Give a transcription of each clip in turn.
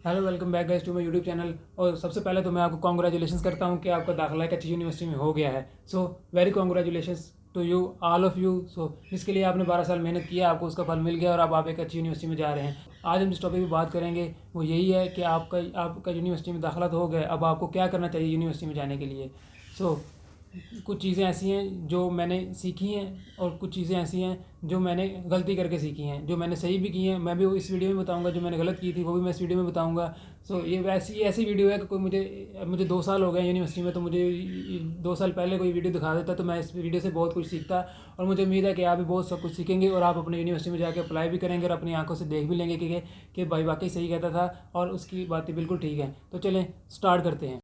Hello, welcome back guys to my YouTube channel. और सबसे पहले तो मैं आपको कॉन्ग्रेचुलेशंस करता हूं कि आपका दाखिला एक अच्छी यूनिवर्सिटी में हो गया है। So very congratulations to you, all of you. So जिसके लिए आपने 12 साल मेहनत किया, आपको उसका फल मिल गया और अब आप एक अच्छी यूनिवर्सिटी में जा रहे हैं। आज हम जिस टॉपिक पर बात करेंगे वो यही है कि आपका यूनिवर्सिटी में दाखिला तो हो गया, अब आपको क्या करना चाहिए यूनिवर्सिटी में जाने के लिए। सो कुछ चीज़ें ऐसी हैं जो मैंने सीखी हैं और कुछ चीज़ें ऐसी हैं जो मैंने गलती करके सीखी हैं। जो मैंने सही भी की हैं मैं भी वो इस वीडियो में बताऊंगा, जो मैंने गलत की थी वो भी मैं इस वीडियो में बताऊंगा। सो ये ऐसी वीडियो है कि कोई मुझे 2 साल हो गए यूनिवर्सिटी में, तो मुझे 2 साल पहले कोई वीडियो दिखा देता तो मैं इस वीडियो से बहुत कुछ सीखता। और मुझे उम्मीद है कि आप भी बहुत सब कुछ सीखेंगे और आप अपने यूनिवर्सिटी में जाकर अप्लाई भी करेंगे और अपनी आंखों से देख भी लेंगे कि भाई वाकई सही कहता था और उसकी बातें बिल्कुल ठीक है। तो चलें स्टार्ट करते हैं।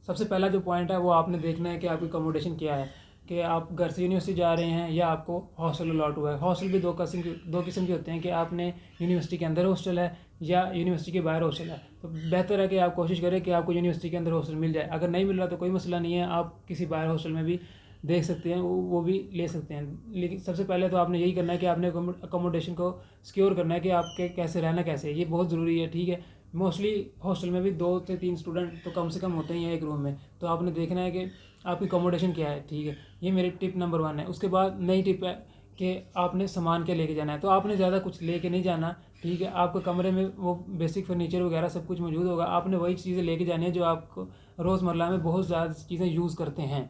सबसे पहला जो पॉइंट है वो आपने देखना है कि आपकी अकोमोडेशन क्या है, कि आप घर से यूनिवर्सिटी जा रहे हैं या आपको हॉस्टल अलॉट हुआ है। हॉस्टल भी दो किस्म के होते हैं कि आपने यूनिवर्सिटी के अंदर हॉस्टल है या यूनिवर्सिटी के बाहर हॉस्टल है। तो बेहतर है कि आप कोशिश करें कि आपको यूनिवर्सिटी के अंदर हॉस्टल मिल जाए। अगर नहीं मिल रहा तो कोई मसला नहीं है, आप किसी बाहर हॉस्टल में भी देख सकते हैं, वो भी ले सकते हैं। लेकिन सबसे पहले तो आपने यही करना है कि आपने अकोमोडेशन को सिक्योर करना है कि आपके कैसे रहना कैसे है, ये बहुत ज़रूरी है। ठीक है, मोस्टली हॉस्टल में भी 2 से 3 स्टूडेंट तो कम से कम होते ही हैं एक रूम में, तो आपने देखना है कि आपकी अकोमोडेशन क्या है। ठीक है, ये मेरी टिप नंबर 1 है। उसके बाद नई टिप है कि आपने सामान क्या लेके जाना है। तो आपने ज़्यादा कुछ लेके नहीं जाना। ठीक है, आपके कमरे में वो बेसिक फर्नीचर वगैरह सब कुछ मौजूद होगा। आपने वही चीज़ें लेके जानी है जो आपको रोज़मर्रा में बहुत ज़्यादा चीज़ें यूज़ करते हैं।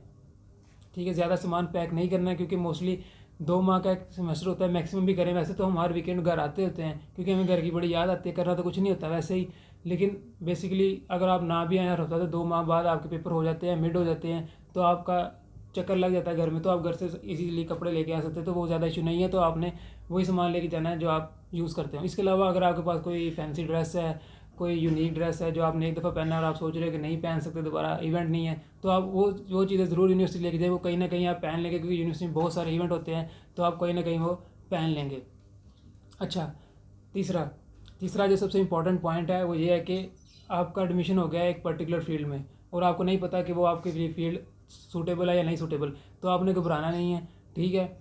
ठीक है, ज़्यादा सामान पैक नहीं करना है क्योंकि मोस्टली 2 माह का एक सेमेस्टर होता है, मैक्सिमम भी करें। वैसे तो हम हर वीकेंड घर आते होते हैं क्योंकि हमें घर की बड़ी याद आती है, करना तो कुछ नहीं होता वैसे ही। लेकिन बेसिकली अगर आप ना भी आए हर हफ्ता तो 2 माह बाद आपके पेपर हो जाते हैं, मिड हो जाते हैं, तो आपका चक्कर लग जाता है घर में, तो आप घर से इजीली कपड़े लेके आ सकते हैं, तो वो ज़्यादा इशू नहीं है। तो आपने वही सामान लेके जाना है जो आप यूज़ करते हो। इसके अलावा अगर आपके पास कोई फैंसी ड्रेस है, कोई यूनिक ड्रेस है जो आपने एक दफ़ा पहना और आप सोच रहे हो कि नहीं पहन सकते दोबारा, इवेंट नहीं है, तो आप वो चीज़ें ज़रूर यूनिवर्सिटी लेके जाए। वो कहीं ना कहीं आप पहन लेंगे क्योंकि यूनिवर्सिटी में बहुत सारे इवेंट होते हैं, तो आप कहीं ना कहीं वो पहन लेंगे। अच्छा, तीसरा तीसरा जो सबसे इम्पोर्टेंट पॉइंट है वो ये है कि आपका एडमिशन हो गया है एक पर्टिकुलर फील्ड में और आपको नहीं पता कि वो आपके लिए फील्ड सूटेबल है या नहीं सूटेबल, तो आपने घबराना नहीं है। ठीक है,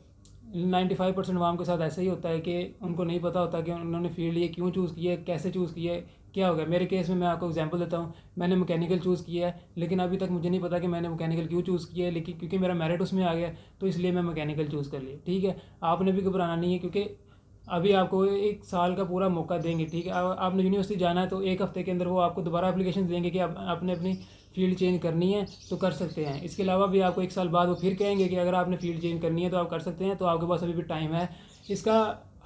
95% वाम के साथ ऐसा ही होता है कि उनको नहीं पता होता कि उन्होंने फील्ड ये क्यों चूज़ किया है, कैसे चूज़ किया है, क्या हो गया। मेरे केस में मैं आपको एग्जांपल देता हूँ, मैंने मैकेनिकल चूज़ किया है लेकिन अभी तक मुझे नहीं पता कि मैंने मैकेनिकल क्यों चूज़ किया है, लेकिन क्योंकि मेरा मेरिट उसमें आ गया तो इसलिए मैं मैकेनिकल चूज़ कर लिया। ठीक है, आपने भी घबराना नहीं है क्योंकि अभी आपको 1 साल का पूरा मौका देंगे। ठीक है, आपने यूनिवर्सिटी जाना है तो एक हफ़्ते के अंदर वो आपको दोबारा एप्लीकेशन देंगे कि आपने अपनी फील्ड चेंज करनी है तो कर सकते हैं। इसके अलावा भी आपको 1 साल बाद वो फिर कहेंगे कि अगर आपने फील्ड चेंज करनी है तो आप कर सकते हैं, तो आपके पास अभी भी टाइम है। इसका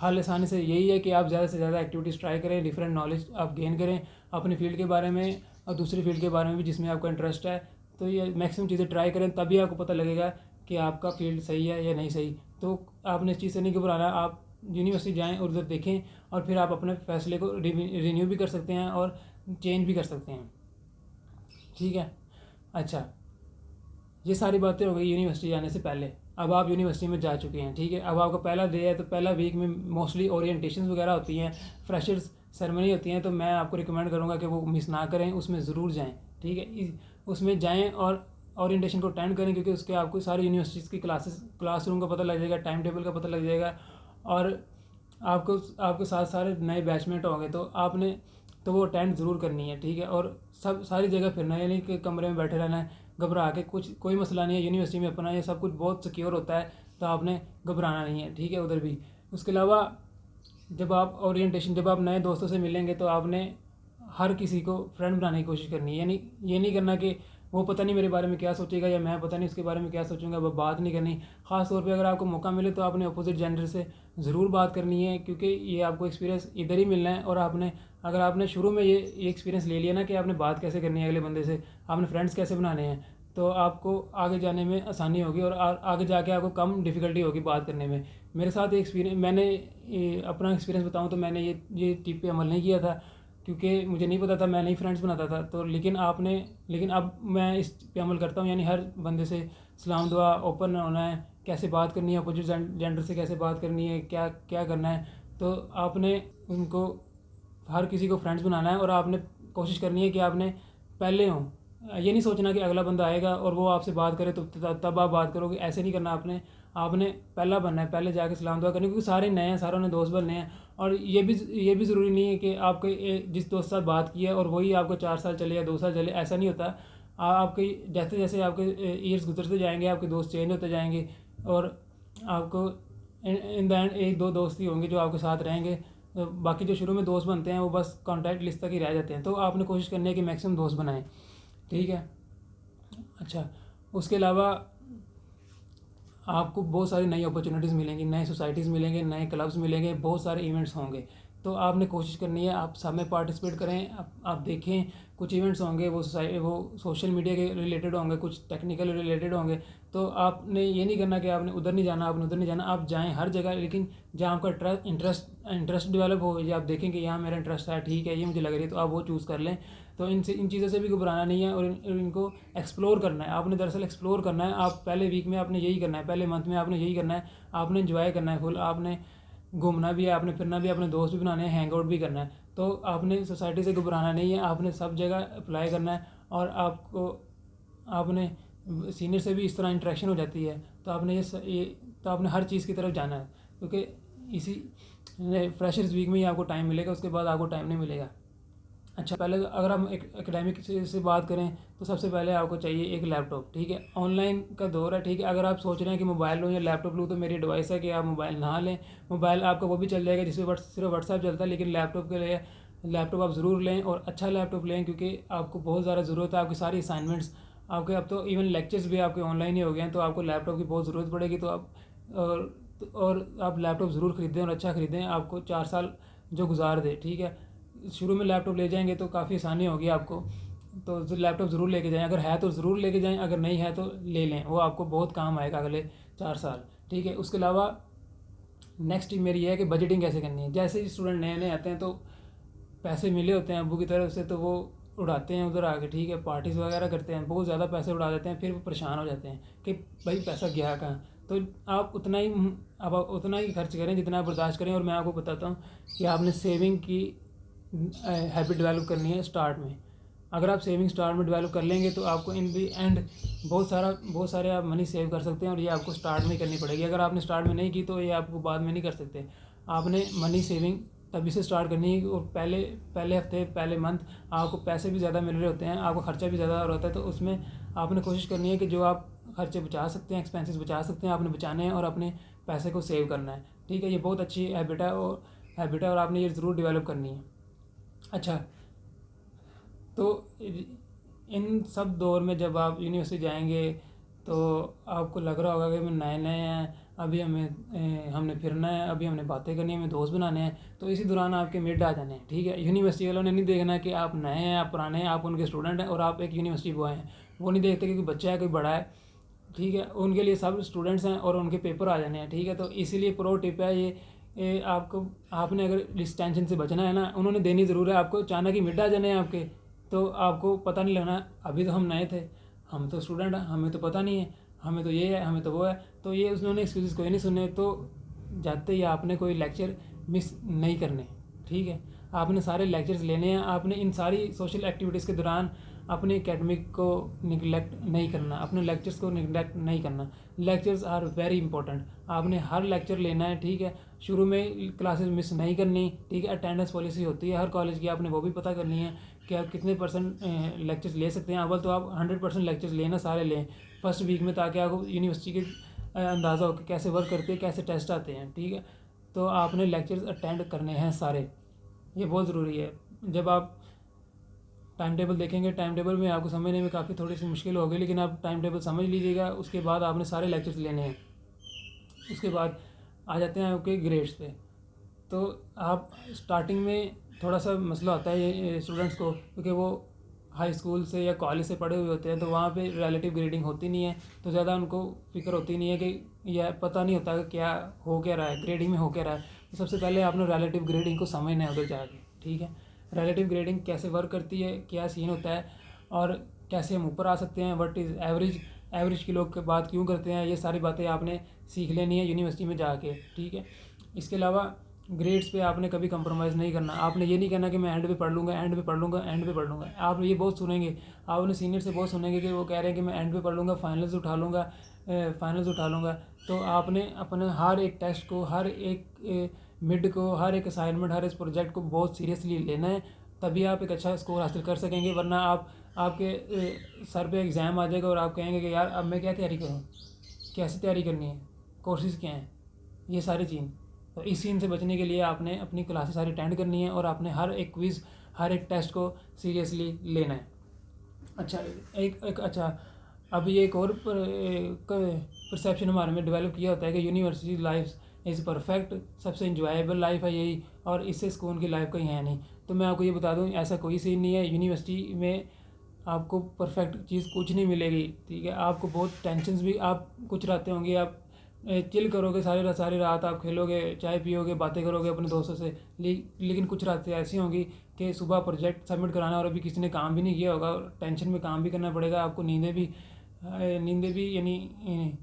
हल आसानी से यही है कि आप ज़्यादा से ज़्यादा एक्टिविटीज़ ट्राई करें, डिफरेंट नॉलेज आप गेन करें अपनी फील्ड के बारे में और दूसरी फील्ड के बारे में भी जिसमें आपका इंटरेस्ट है। तो ये मैक्सिमम चीज़ें ट्राई करें, तभी आपको पता लगेगा कि आपका फील्ड सही है या नहीं सही। तो आपने इस चीज़ से नहीं घबराना, आप यूनिवर्सिटी जाएं और उधर देखें और फिर आप अपने फैसले को रिन्यू भी कर सकते हैं और चेंज भी कर सकते हैं। ठीक है, अच्छा, ये सारी बातें हो गई यूनिवर्सिटी जाने से पहले। अब आप यूनिवर्सिटी में जा चुके हैं। ठीक है, अब आपका पहला डे है तो पहला वीक में मोस्टली ओरिएंटेशन वगैरह होती हैं, फ्रेशर्स सेरेमनी होती हैं, तो मैं आपको रिकमेंड करूँगा कि वो मिस ना करें, उसमें ज़रूर जाएँ। ठीक है, उसमें जाएँ और ओरिएंटेशन को अटेंड करें क्योंकि उसके आपको सारी यूनिवर्सिटीज़ की क्लासरूम का पता लग जाएगा, टाइम टेबल का पता लग जाएगा और आपको आपके साथ सारे नए बैचमेट होंगे, तो आपने तो वो अटेंड ज़रूर करनी है। ठीक है, और सब सारी जगह फिरना है, यानी कि कमरे में बैठे रहना है घबरा के कुछ कोई मसला नहीं है। यूनिवर्सिटी में अपना ये सब कुछ बहुत सिक्योर होता है, तो आपने घबराना नहीं है। ठीक है, उधर भी। उसके अलावा जब आप नए दोस्तों से मिलेंगे तो आपने हर किसी को फ्रेंड बनाने की कोशिश करनी है। यानी ये नहीं करना कि वो पता नहीं मेरे बारे में क्या सोचेगा या मैं पता नहीं उसके बारे में क्या सोचूंगा, वो बात नहीं करनी। ख़ास तौर पे अगर आपको मौका मिले तो आपने अपोजिट जेंडर से ज़रूर बात करनी है क्योंकि ये आपको एक्सपीरियंस इधर ही मिलना है। और अगर आपने शुरू में ये एक्सपीरियंस ले लिया ना कि आपने बात कैसे करनी है अगले बंदे से, आपने फ्रेंड्स कैसे बनाने हैं, तो आपको आगे जाने में आसानी होगी और आगे जाके आपको कम डिफ़िकल्टी होगी बात करने में। मेरे साथ एक्सपीरियंस अपना एक्सपीरियंस बताऊं तो मैंने ये टिप पे अमल नहीं किया था क्योंकि मुझे नहीं पता था, मैं नहीं फ्रेंड्स बनाता था। तो लेकिन अब मैं इस पे अमल करता हूँ, यानी हर बंदे से सलाम दुआ ओपन होना है, कैसे बात करनी है, अपोजिट जेंडर से कैसे बात करनी है, क्या क्या करना है। तो आपने उनको हर किसी को फ्रेंड्स बनाना है और आपने कोशिश करनी है कि आपने पहले हों। ये नहीं सोचना कि अगला बंदा आएगा और वो आपसे बात करे तो तब आप बात करोगे, ऐसे नहीं करना। आपने आपने पहला बनना है, पहले जाके सलाम दुआ करनी, क्योंकि सारे नए हैं, सारों ने दोस्त बनने हैं और ये भी ज़रूरी नहीं है कि आपके जिस दोस्त के साथ बात की है और वही आपको 4 साल चले या 2 साल चले, ऐसा नहीं होता। आपके जैसे जैसे आपके ईयर्स गुजरते जाएंगे आपके दोस्त चेंज होते जाएंगे, और आपको इन द एंड 1-2 दोस्त ही होंगे जो आपके साथ रहेंगे। बाकी जो शुरू में दोस्त बनते हैं वो बस कॉन्टैक्ट लिस्ट तक ही रह जाते हैं। तो आपने कोशिश करनी है कि मैक्सिमम दोस्त बनाएं, ठीक है। अच्छा, उसके अलावा आपको बहुत सारी नई अपॉर्चुनिटीज़ मिलेंगी, नए सोसाइटीज़ मिलेंगे, नए क्लब्स मिलेंगे, बहुत सारे इवेंट्स होंगे। तो आपने कोशिश करनी है आप सब में पार्टिसिपेट करें। आप देखें, कुछ इवेंट्स होंगे वो सोशल मीडिया के रिलेटेड होंगे, कुछ टेक्निकल रिलेटेड होंगे। तो आपने ये नहीं करना कि आपने उधर नहीं जाना, आपने उधर नहीं जाना, आप जाएँ हर जगह, लेकिन जहाँ आपका इंटरेस्ट डेवलप हो, या आप देखें कि यहाँ मेरा इंटरेस्ट है, ठीक है, ये मुझे लग रही है, तो आप वो चूज़ कर लें। तो इन चीज़ों से भी घबराना नहीं है, और इनको एक्सप्लोर करना है। आपने दरअसल एक्सप्लोर करना है। आप पहले वीक में आपने यही करना है, पहले मंथ में आपने यही करना है। आपने एंजॉय करना है फुल, आपने घूमना भी है, आपने फिरना भी है, अपने दोस्त भी बनाने हैं, हैंग आउट भी करना है। तो आपने सोसाइटी से घबराना नहीं है, आपने सब जगह अप्लाई करना है। और आपने सीनियर से भी इस तरह इंटरेक्शन हो जाती है, तो आपने तो आपने हर चीज़ की तरफ जाना है, क्योंकि इसी फ्रेशर्स वीक में ही आपको टाइम मिलेगा, उसके बाद आपको टाइम नहीं मिलेगा। अच्छा, पहले अगर हम एकेडमिक से बात करें तो सबसे पहले आपको चाहिए एक लैपटॉप, ठीक है। ऑनलाइन का दौर है, ठीक है। अगर आप सोच रहे हैं कि मोबाइल लूँ या लैपटॉप लूँ, तो मेरी एडवाइस है कि आप मोबाइल ना लें। मोबाइल आपका वो भी चल जाएगा जिसमें सिर्फ व्हाट्सएप चलता है, लेकिन लैपटॉप के लिए लैपटॉप आप ज़रूर लें, और अच्छा लैपटॉप लें, क्योंकि आपको बहुत ज़्यादा ज़रूरत है। आपकी सारी असाइनमेंट्स आपके, अब तो इवन लेक्चर्स भी आपके ऑनलाइन ही हो गए हैं, तो आपको लैपटॉप की बहुत ज़रूरत पड़ेगी। तो आप और आप लैपटॉप ज़रूर ख़रीदें, और अच्छा ख़रीदें, आपको 4 साल जो गुजार दे, ठीक है। शुरू में लैपटॉप ले जाएंगे तो काफ़ी आसानी होगी आपको, तो लैपटॉप ज़रूर लेके जाएं। अगर है तो ज़रूर लेके जाएं, अगर नहीं है तो ले लें, वो आपको बहुत काम आएगा अगले 4 साल, ठीक है। उसके अलावा नेक्स्ट मेरी है कि बजटिंग कैसे करनी है। जैसे ही स्टूडेंट नए नए आते हैं तो पैसे मिले होते हैं अब्बू की तरफ से, तो वो उड़ाते हैं उधर आके, ठीक है, पार्टीज़ वगैरह करते हैं, बहुत ज़्यादा पैसे उड़ा देते हैं। फिर वो परेशान हो जाते हैं कि भाई पैसा गया कहाँ। तो आप उतना ही खर्च करें जितना आप बर्दाश्त करें। और मैं आपको बताता हूँ कि आपने सेविंग की हैबिट डेवलप करनी है स्टार्ट में। अगर आप सेविंग स्टार्ट में डेवलप कर लेंगे तो आपको इन दी एंड बहुत सारे आप मनी सेव कर सकते हैं, और ये आपको स्टार्ट में करनी पड़ेगी। अगर आपने स्टार्ट में नहीं की तो ये आपको बाद में नहीं कर सकते। आपने मनी सेविंग तभी से स्टार्ट करनी है, और पहले हफ्ते पहले मंथ आपको पैसे भी ज़्यादा मिल रहे होते हैं, आपको खर्चा भी ज़्यादा हो रहा होता है। तो उसमें आपने कोशिश करनी है कि जो आप खर्चे बचा सकते हैं, एक्सपेंसेस बचा सकते हैं, आपने बचाने हैं, और अपने पैसे को सेव करना है, ठीक है। ये बहुत अच्छी हैबिट है, और आपने ये ज़रूर डेवलप करनी है। अच्छा, तो इन सब दौर में जब आप यूनिवर्सिटी जाएंगे तो आपको लग रहा होगा कि हम नए नए हैं, अभी हमने फिरना है, अभी हमने बातें करनी है, हमें दोस्त बनाने हैं। तो इसी दौरान आपके मिड आ जाने हैं, ठीक है। यूनिवर्सिटी वालों ने नहीं देखना कि आप नए हैं, आप पुराने हैं, आप उनके स्टूडेंट हैं और आप एक यूनिवर्सिटी बॉय हैं। वो नहीं देखते कि कोई बच्चा है, कोई बड़ा है, ठीक है। उनके लिए सब स्टूडेंट्स हैं और उनके पेपर आ जाने हैं, ठीक है। तो इसीलिए प्रो टिप है ये आपने अगर इस टेंशन से बचना है ना, उन्होंने देनी ज़रूर है आपको। अचानक ही मिड आ जाने हैं आपके, तो आपको पता नहीं लगना अभी तो हम नए थे, हम तो स्टूडेंट हैं, हमें तो पता नहीं है, हमें तो ये है, हमें तो वो है। तो ये उन्होंने एक्सक्यूज़ कोई नहीं सुने। तो जाते ही आपने कोई लेक्चर मिस नहीं करने, ठीक है। आपने सारे लेक्चर्स लेने हैं। आपने इन सारी सोशल एक्टिविटीज़ के दौरान अपने एकेडमिक को निगलेक्ट नहीं करना, अपने लेक्चर्स को निगलेक्ट नहीं करना। लेक्चर्स आर वेरी इंपॉर्टेंट, आपने हर लेक्चर लेना है, ठीक है। शुरू में क्लासेस मिस नहीं करनी, ठीक है। अटेंडेंस पॉलिसी होती है हर कॉलेज की, आपने वो भी पता करनी है कि आप कितने % लेक्चर्स ले सकते हैं। अव्वल तो आप 100% लेक्चर्स लेना, सारे लें फर्स्ट वीक में, ताकि आपको यूनिवर्सिटी के अंदाज़ा हो कि कैसे वर्क करती है, कैसे टेस्ट आते हैं, ठीक है। तो आपने लेक्चर्स अटेंड करने हैं सारे, ये बहुत ज़रूरी है। जब आप टाइम टेबल देखेंगे, टाइम टेबल में आपको समझने में काफ़ी थोड़ी सी मुश्किल होगी, लेकिन आप टाइम टेबल समझ लीजिएगा। उसके बाद आपने सारे लेक्चर्स लेने हैं। उसके बाद आ जाते हैं आपके ग्रेड्स पे। तो आप स्टार्टिंग में थोड़ा सा मसला होता है ये स्टूडेंट्स को, क्योंकि वो हाई स्कूल से या कॉलेज से पढ़े हुए होते हैं, तो वहाँ पे रिलेटिव ग्रेडिंग होती नहीं है, तो ज़्यादा उनको फिक्र होती नहीं है कि या पता नहीं होता कि क्या हो क्या रहा है, ग्रेडिंग में हो क्या रहा है। तो सबसे पहले आपने रिलेटिव ग्रेडिंग को समझना है उधर जाके, ठीक है। रिलेटिव ग्रेडिंग कैसे वर्क करती है, क्या सीन होता है, और कैसे हम ऊपर आ सकते हैं, व्हाट इज़ एवरेज के लोग के बात क्यों करते हैं, ये सारी बातें आपने सीख लेनी है यूनिवर्सिटी में जाके, ठीक है। इसके अलावा ग्रेड्स पे आपने कभी कंप्रोमाइज़ नहीं करना। आपने ये नहीं कहना कि मैं एंड पे पढ़ लूँगा, एंड पे पढ़ लूँगा, एंड पे पढ़ लूँगा। आप ये बहुत सुनेंगे, आपने सीनियर से बहुत सुनेंगे कि वो कह रहे हैं कि मैं एंड पे पढ़ लूँगा, फाइनल्स उठा लूँगा। तो आपने अपने हर एक टेस्ट को, हर एक मिड को, हर एक असाइनमेंट, हर इस प्रोजेक्ट को बहुत सीरियसली लेना है, तभी आप एक अच्छा स्कोर हासिल कर सकेंगे। वरना आपके सर पे एग्ज़ाम आ जाएगा और आप कहेंगे कि यार अब मैं क्या तैयारी करूँ, कैसे तैयारी करनी है, कोर्सेज़ क्या हैं, ये सारी चीज़। तो इस सीन से बचने के लिए आपने अपनी क्लासेस सारी अटेंड करनी है और आपने हर एक क्विज़, हर एक टेस्ट को सीरियसली लेना है। अच्छा, एक अच्छा, अब ये एक और परसेप्शन हमारे में डेवलप किया होता है कि यूनिवर्सिटी लाइफ इज़ परफेक्ट, सबसे इंजॉयबल लाइफ है यही, और इससे सुकून की लाइफ कहीं है नहीं। तो मैं आपको ये बता दूं, ऐसा कोई सीन नहीं है। यूनिवर्सिटी में आपको परफेक्ट चीज़ कुछ नहीं मिलेगी, ठीक है। आपको बहुत टेंशन्स भी, आप कुछ रहते होंगे, आप चिल करोगे सारी रात, आप खेलोगे, चाय पियोगे, बातें करोगे अपने दोस्तों से, लेकिन कुछ रातें ऐसी होंगी कि सुबह प्रोजेक्ट सबमिट कराना और अभी किसी ने काम भी नहीं किया होगा, टेंशन में काम भी करना पड़ेगा आपको, नींदें भी यानी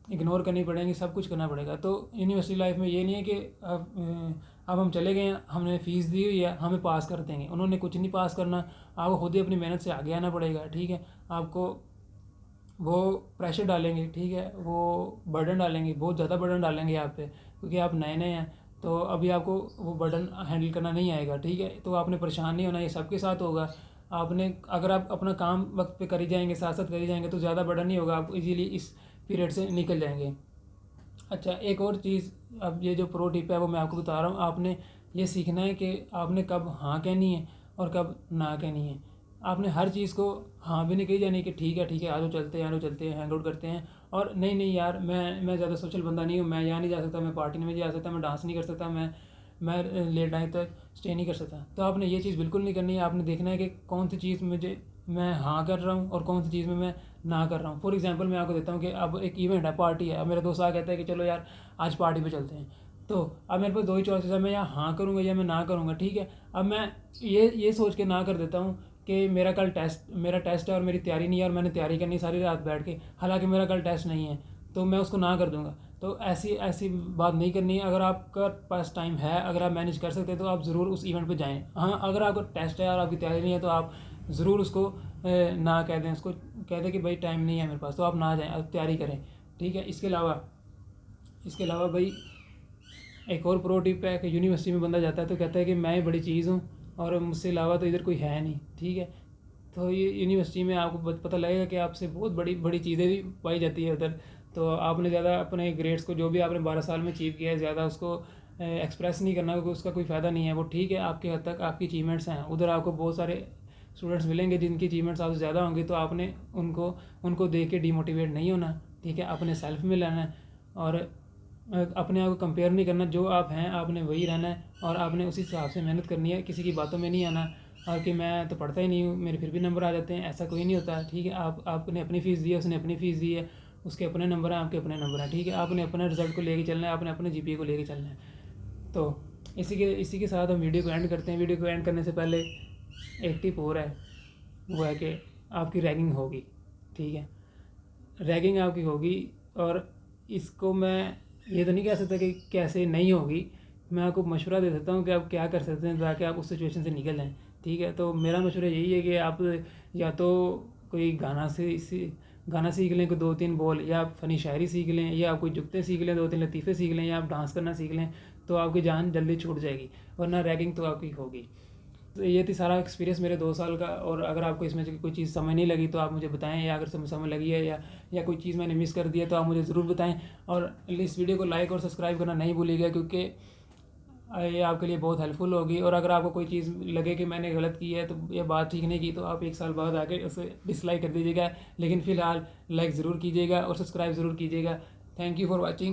इग्नोर करनी पड़ेंगी, सब कुछ करना पड़ेगा। तो यूनिवर्सिटी लाइफ में ये नहीं है कि अब हम चले गए हैं, हमने फ़ीस दी हुई है, हमें पास कर देंगे, उन्होंने कुछ नहीं पास करना, आपको खुद ही अपनी मेहनत से आगे आना पड़ेगा, ठीक है। आपको वो प्रेशर डालेंगे, ठीक है, वो बर्डन डालेंगे, बहुत ज़्यादा बर्डन डालेंगे आप पे, क्योंकि आप नए नए हैं, तो अभी आपको वो बर्डन हैंडल करना नहीं आएगा, ठीक है। तो आपने परेशान नहीं होना, ये सबके साथ होगा। आपने, अगर आप अपना काम वक्त पे करी जाएंगे, साथ साथ करी जाएंगे, तो ज़्यादा बर्डन नहीं होगा, आप इजीली इस पीरियड से निकल जाएंगे। अच्छा, एक और चीज़, अब ये जो प्रो टिप है वो मैं आपको बता रहा हूँ, आपने ये सीखना है कि आपने कब हाँ कहनी है और कब ना कहनी है। आपने हर चीज़ को हाँ भी नहीं कही जानी कि ठीक है आ जाओ चलते हैं, हैंग आउट करते हैं, और नहीं यार मैं ज़्यादा सोशल बंदा नहीं हूँ, मैं यहाँ नहीं जा सकता, मैं पार्टी में नहीं जा सकता, मैं डांस नहीं कर सकता, मैं लेट नाइट तक स्टे नहीं कर सकता। तो आपने ये चीज़ बिल्कुल नहीं करनी है। आपने देखना है कि कौन सी चीज़ मैं हाँ कर रहा हूँ और कौन सी चीज़ में मैं ना कर रहा हूँ। फॉर एग्जांपल मैं आपको देता हूँ कि अब एक इवेंट है, पार्टी है, अब मेरा दोस्त आ कहता है कि चलो यार आज पार्टी पे चलते हैं, तो अब मेरे पास दो ही चॉइसेस है, मैं या हाँ करूँगा या मैं ना करूँगा, ठीक है। अब मैं ये सोच के ना कर देता हूँ कि मेरा टेस्ट है और मेरी तैयारी नहीं है और मैंने तैयारी करनी सारी रात बैठ के, हालांकि मेरा कल टेस्ट नहीं है, तो मैं उसको ना कर दूँगा। तो ऐसी बात नहीं करनी है। अगर आपका पास टाइम है, अगर आप मैनेज कर सकते हैं, तो आप ज़रूर उस इवेंट पे जाएं। हाँ, अगर आपका टेस्ट है और आपकी तैयारी नहीं है, तो आप ज़रूर उसको ना कह दें, उसको कह दें कि भाई टाइम नहीं है मेरे पास, तो आप ना जाएं, आप तैयारी करें, ठीक है। इसके अलावा भाई एक और प्रो टिप है कि यूनिवर्सिटी में बंदा जाता है तो कहता है कि मैं बड़ी चीज़ हूँ और मुझसे अलावा तो इधर कोई है नहीं, ठीक है। तो ये यूनिवर्सिटी में आपको पता लगेगा कि आपसे बहुत बड़ी बड़ी चीज़ें भी पाई जाती है उधर। तो आपने ज़्यादा अपने ग्रेड्स को, जो भी आपने 12 साल में अचीव किया है, ज़्यादा उसको एक्सप्रेस नहीं करना, क्योंकि उसका कोई फ़ायदा नहीं है। वो ठीक है, आपके हद तक आपकी अचीवमेंट्स हैं, उधर आपको बहुत सारे स्टूडेंट्स मिलेंगे जिनकी अचीवमेंट्स आपसे ज़्यादा होंगी, तो आपने उनको देख के डिमोटिवेट नहीं होना, ठीक है। अपने सेल्फ में लेना है और अपने आप को कंपेयर नहीं करना, जो आप हैं आपने वही रहना है और आपने उसी हिसाब से मेहनत करनी है, किसी की बातों में नहीं आना और कि मैं तो पढ़ता ही नहीं हूँ, मेरे फिर भी नंबर आ जाते हैं, ऐसा कोई नहीं होता, ठीक है। आपने अपनी फ़ीस दी है, उसने अपनी फ़ीस दी है, उसके अपने नंबर हैं, आपके अपने नंबर हैं, ठीक है। आपने अपने रिजल्ट को लेके चलना है, आपने अपने जीपीए को लेके चलना है। तो इसी के साथ हम वीडियो को एंड करते हैं। वीडियो को एंड करने से पहले एक टिप और है, वो है कि आपकी रैगिंग होगी, ठीक है। रैगिंग आपकी होगी और इसको मैं ये तो नहीं कह सकता कि कैसे नहीं होगी, मैं आपको मशवरा दे सकता हूँ कि आप क्या कर सकते हैं ताकि आप उस सिचुएशन से निकल जाएँ, ठीक है। तो मेरा मशवरा यही है कि आप या तो कोई गाना सीख लें, कोई 2-3 बोल, या आप फ़नी शायरी सीख लें, या आप कोई जुगते सीख लें, 2-3 लतीफ़े सीख लें, या आप डांस करना सीख लें, तो आपकी जान जल्दी छूट जाएगी, वरना रैगिंग तो आपकी होगी। तो ये थी सारा एक्सपीरियंस मेरे 2 साल का। और अगर आपको इसमें से कोई चीज़ समझ नहीं लगी तो आप मुझे बताएं, या अगर समझ लगी है या कोई चीज़ मैंने मिस कर दिया तो आप मुझे ज़रूर बताएं। और इस वीडियो को लाइक और सब्सक्राइब करना नहीं भूलिएगा, क्योंकि ये आपके लिए बहुत हेल्पफुल होगी। और अगर आपको कोई चीज़ लगे कि मैंने गलत की है, तो ये बात ठीक नहीं की, तो आप 1 साल बाद आके उसे डिसलाइक कर दीजिएगा, लेकिन फ़िलहाल लाइक ज़रूर कीजिएगा और सब्सक्राइब ज़रूर कीजिएगा। Thank you for watching.